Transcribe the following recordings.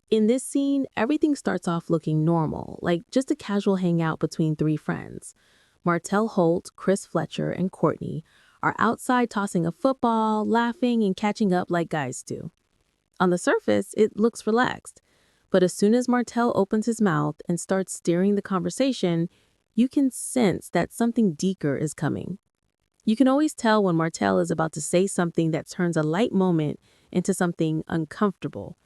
In this scene, everything starts off looking normal, like just a casual hangout between three friends. Martell Holt, Chris Fletcher, and Courtney are outside tossing a football, laughing, and catching up like guys do. On the surface, it looks relaxed. But as soon as Martell opens his mouth and starts steering the conversation, you can sense that something deeper is coming. You can always tell when Martell is about to say something that turns a light moment into something uncomfortable.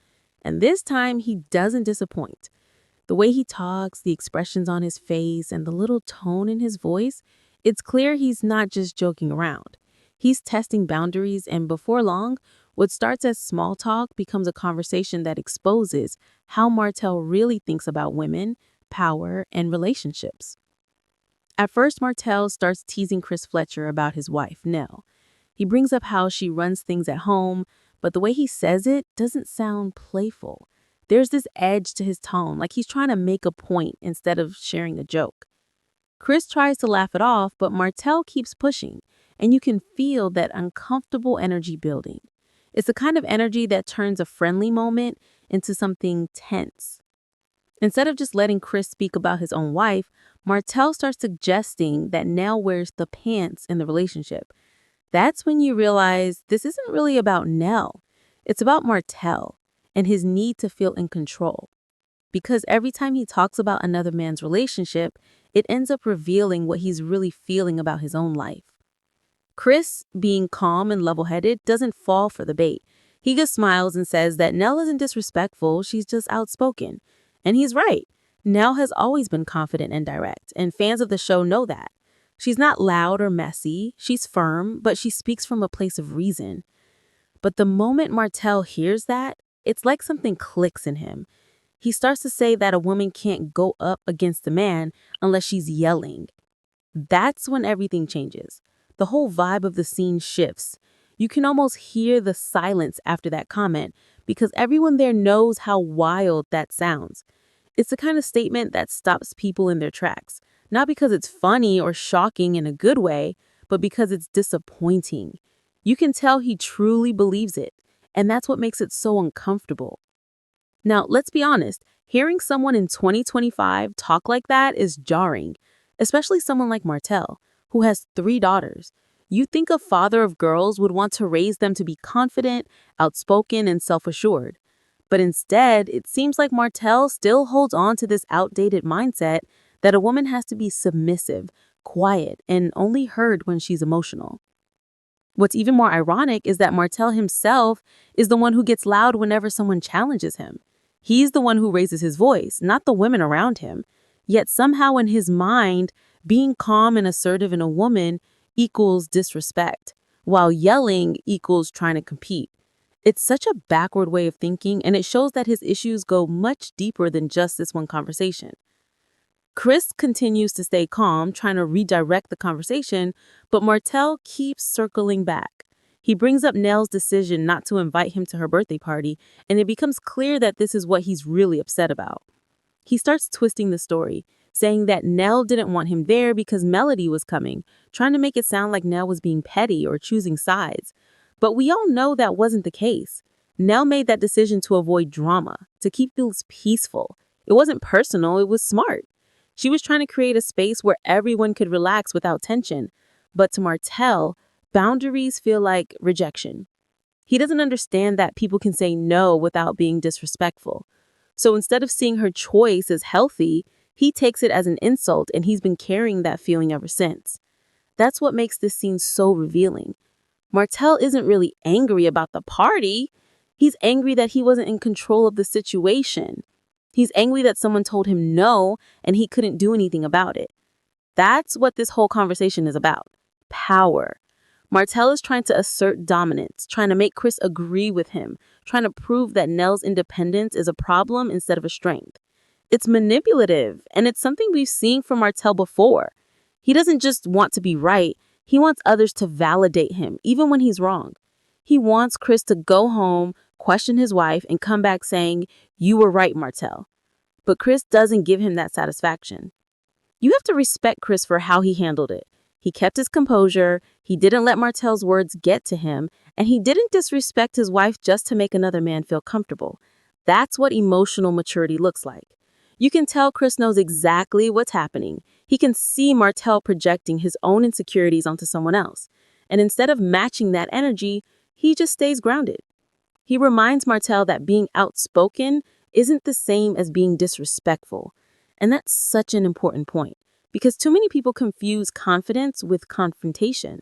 And this time, he doesn't disappoint. The way he talks, the expressions on his face, and the little tone in his voice, it's clear he's not just joking around. He's testing boundaries, and before long, what starts as small talk becomes a conversation that exposes how Martell really thinks about women, power, and relationships. At first, Martell starts teasing Chris Fletcher about his wife, Nell. He brings up how she runs things at home, but the way he says it doesn't sound playful. There's this edge to his tone, like he's trying to make a point instead of sharing a joke. Chris tries to laugh it off, but Martell keeps pushing, and you can feel that uncomfortable energy building. It's the kind of energy that turns a friendly moment into something tense. Instead of just letting Chris speak about his own wife, Martell starts suggesting that Nell wears the pants in the relationship. That's when you realize this isn't really about Nell. It's about Martell and his need to feel in control. Because every time he talks about another man's relationship, it ends up revealing what he's really feeling about his own life. Chris, being calm and level-headed, doesn't fall for the bait. He just smiles and says that Nell isn't disrespectful, she's just outspoken. And he's right. Nell has always been confident and direct, and fans of the show know that. She's not loud or messy, she's firm, but she speaks from a place of reason. But the moment Martell hears that, it's like something clicks in him. He starts to say that a woman can't go up against a man unless she's yelling. That's when everything changes. The whole vibe of the scene shifts. You can almost hear the silence after that comment because everyone there knows how wild that sounds. It's the kind of statement that stops people in their tracks, not because it's funny or shocking in a good way, but because it's disappointing. You can tell he truly believes it, and that's what makes it so uncomfortable. Now, let's be honest, hearing someone in 2025 talk like that is jarring, especially someone like Martell, who has 3 daughters. You think a father of girls would want to raise them to be confident, outspoken, and self-assured. But instead, it seems like Martell still holds on to this outdated mindset that a woman has to be submissive, quiet, and only heard when she's emotional. What's even more ironic is that Martell himself is the one who gets loud whenever someone challenges him. He's the one who raises his voice, not the women around him. Yet somehow in his mind, being calm and assertive in a woman equals disrespect, while yelling equals trying to compete. It's such a backward way of thinking, and it shows that his issues go much deeper than just this one conversation. Chris continues to stay calm, trying to redirect the conversation, but Martell keeps circling back. He brings up Nell's decision not to invite him to her birthday party, and it becomes clear that this is what he's really upset about. He starts twisting the story, saying that Nell didn't want him there because Melody was coming, trying to make it sound like Nell was being petty or choosing sides. But we all know that wasn't the case. Nell made that decision to avoid drama, to keep things peaceful. It wasn't personal, it was smart. She was trying to create a space where everyone could relax without tension. But to Martell, boundaries feel like rejection. He doesn't understand that people can say no without being disrespectful. So instead of seeing her choice as healthy, he takes it as an insult, and he's been carrying that feeling ever since. That's what makes this scene so revealing. Martell isn't really angry about the party. He's angry that he wasn't in control of the situation. He's angry that someone told him no and he couldn't do anything about it. That's what this whole conversation is about. Power. Martell is trying to assert dominance, trying to make Chris agree with him, trying to prove that Nell's independence is a problem instead of a strength. It's manipulative, and it's something we've seen from Martell before. He doesn't just want to be right, he wants others to validate him, even when he's wrong. He wants Chris to go home, question his wife, and come back saying, "You were right, Martell." But Chris doesn't give him that satisfaction. You have to respect Chris for how he handled it. He kept his composure, he didn't let Martell's words get to him, and he didn't disrespect his wife just to make another man feel comfortable. That's what emotional maturity looks like. You can tell Chris knows exactly what's happening. He can see Martell projecting his own insecurities onto someone else. And instead of matching that energy, he just stays grounded. He reminds Martell that being outspoken isn't the same as being disrespectful. And that's such an important point, because too many people confuse confidence with confrontation.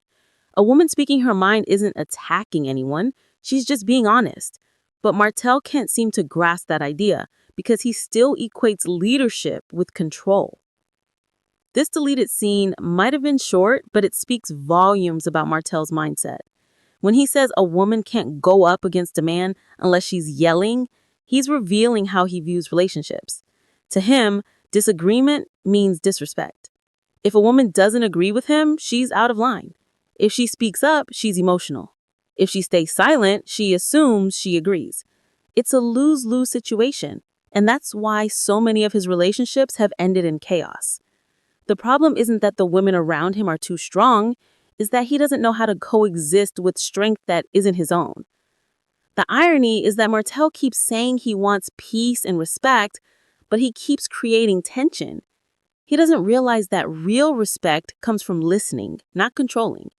A woman speaking her mind isn't attacking anyone, she's just being honest. But Martell can't seem to grasp that idea because he still equates leadership with control. This deleted scene might have been short, but it speaks volumes about Martell's mindset. When he says a woman can't go up against a man unless she's yelling, he's revealing how he views relationships. To him, disagreement means disrespect. If a woman doesn't agree with him, she's out of line. If she speaks up, she's emotional. If she stays silent, she assumes she agrees. It's a lose-lose situation, and that's why so many of his relationships have ended in chaos. The problem isn't that the women around him are too strong, it's that he doesn't know how to coexist with strength that isn't his own. The irony is that Martell keeps saying he wants peace and respect, but he keeps creating tension. He doesn't realize that real respect comes from listening, not controlling.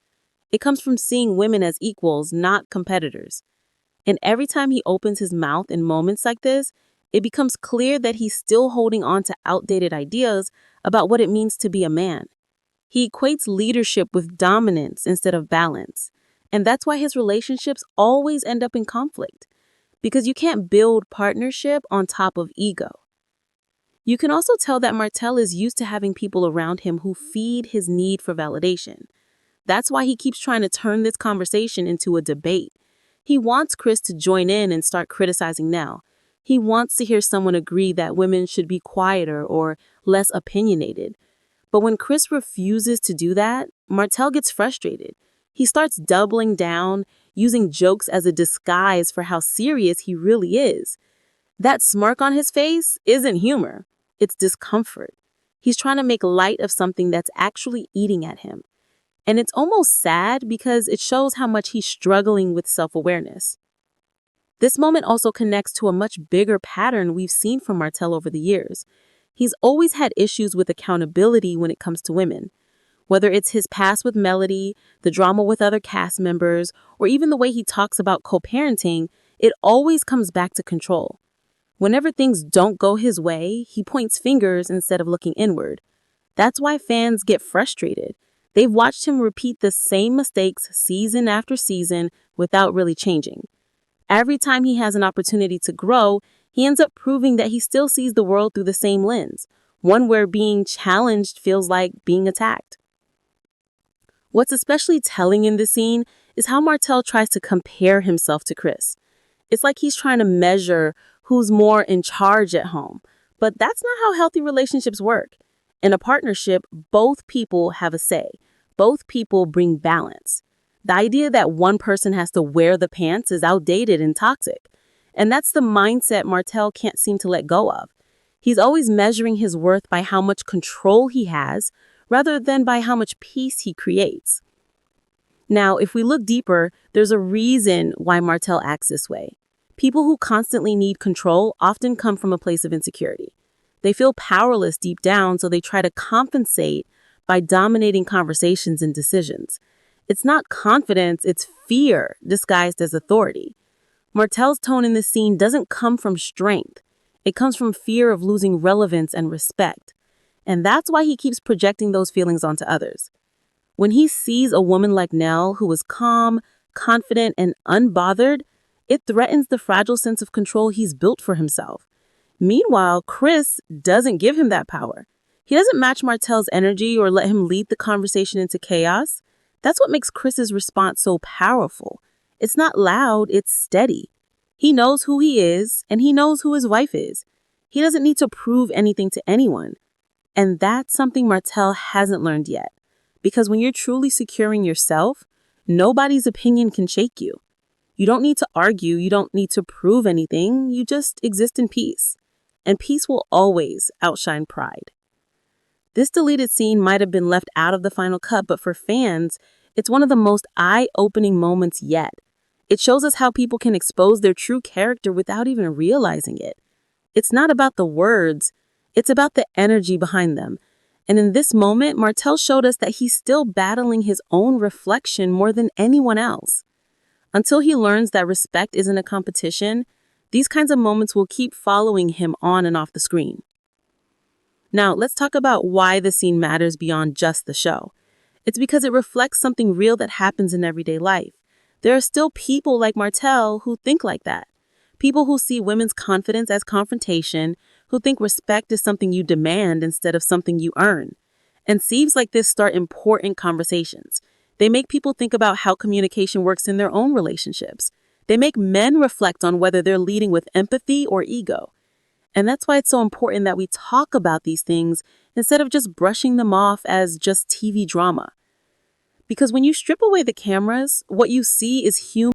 It comes from seeing women as equals, not competitors. And every time he opens his mouth in moments like this, it becomes clear that he's still holding on to outdated ideas about what it means to be a man. He equates leadership with dominance instead of balance. And that's why his relationships always end up in conflict, because you can't build partnership on top of ego. You can also tell that Martell is used to having people around him who feed his need for validation. That's why he keeps trying to turn this conversation into a debate. He wants Chris to join in and start criticizing Nell. He wants to hear someone agree that women should be quieter or less opinionated. But when Chris refuses to do that, Martell gets frustrated. He starts doubling down, using jokes as a disguise for how serious he really is. That smirk on his face isn't humor, it's discomfort. He's trying to make light of something that's actually eating at him. And it's almost sad because it shows how much he's struggling with self-awareness. This moment also connects to a much bigger pattern we've seen from Martell over the years. He's always had issues with accountability when it comes to women. Whether it's his past with Melody, the drama with other cast members, or even the way he talks about co-parenting, it always comes back to control. Whenever things don't go his way, he points fingers instead of looking inward. That's why fans get frustrated. They've watched him repeat the same mistakes season after season without really changing. Every time he has an opportunity to grow, he ends up proving that he still sees the world through the same lens, one where being challenged feels like being attacked. What's especially telling in this scene is how Martell tries to compare himself to Chris. It's like he's trying to measure who's more in charge at home, but that's not how healthy relationships work. In a partnership, both people have a say. Both people bring balance. The idea that one person has to wear the pants is outdated and toxic. And that's the mindset Martell can't seem to let go of. He's always measuring his worth by how much control he has, rather than by how much peace he creates. Now, if we look deeper, there's a reason why Martell acts this way. People who constantly need control often come from a place of insecurity. They feel powerless deep down, so they try to compensate by dominating conversations and decisions. It's not confidence, it's fear disguised as authority. Martell's tone in this scene doesn't come from strength. It comes from fear of losing relevance and respect. And that's why he keeps projecting those feelings onto others. When he sees a woman like Nell, who is calm, confident, and unbothered, it threatens the fragile sense of control he's built for himself. Meanwhile, Chris doesn't give him that power. He doesn't match Martell's energy or let him lead the conversation into chaos. That's what makes Chris's response so powerful. It's not loud, it's steady. He knows who he is, and he knows who his wife is. He doesn't need to prove anything to anyone. And that's something Martell hasn't learned yet. Because when you're truly securing yourself, nobody's opinion can shake you. You don't need to argue, you don't need to prove anything, you just exist in peace. And peace will always outshine pride. This deleted scene might have been left out of the final cut, but for fans, it's one of the most eye-opening moments yet. It shows us how people can expose their true character without even realizing it. It's not about the words, it's about the energy behind them. And in this moment, Martell showed us that he's still battling his own reflection more than anyone else. Until he learns that respect isn't a competition, these kinds of moments will keep following him on and off the screen. Now, let's talk about why the scene matters beyond just the show. It's because it reflects something real that happens in everyday life. There are still people like Martell who think like that. People who see women's confidence as confrontation, who think respect is something you demand instead of something you earn. And scenes like this start important conversations. They make people think about how communication works in their own relationships. They make men reflect on whether they're leading with empathy or ego. And that's why it's so important that we talk about these things instead of just brushing them off as just TV drama. Because when you strip away the cameras, what you see is human.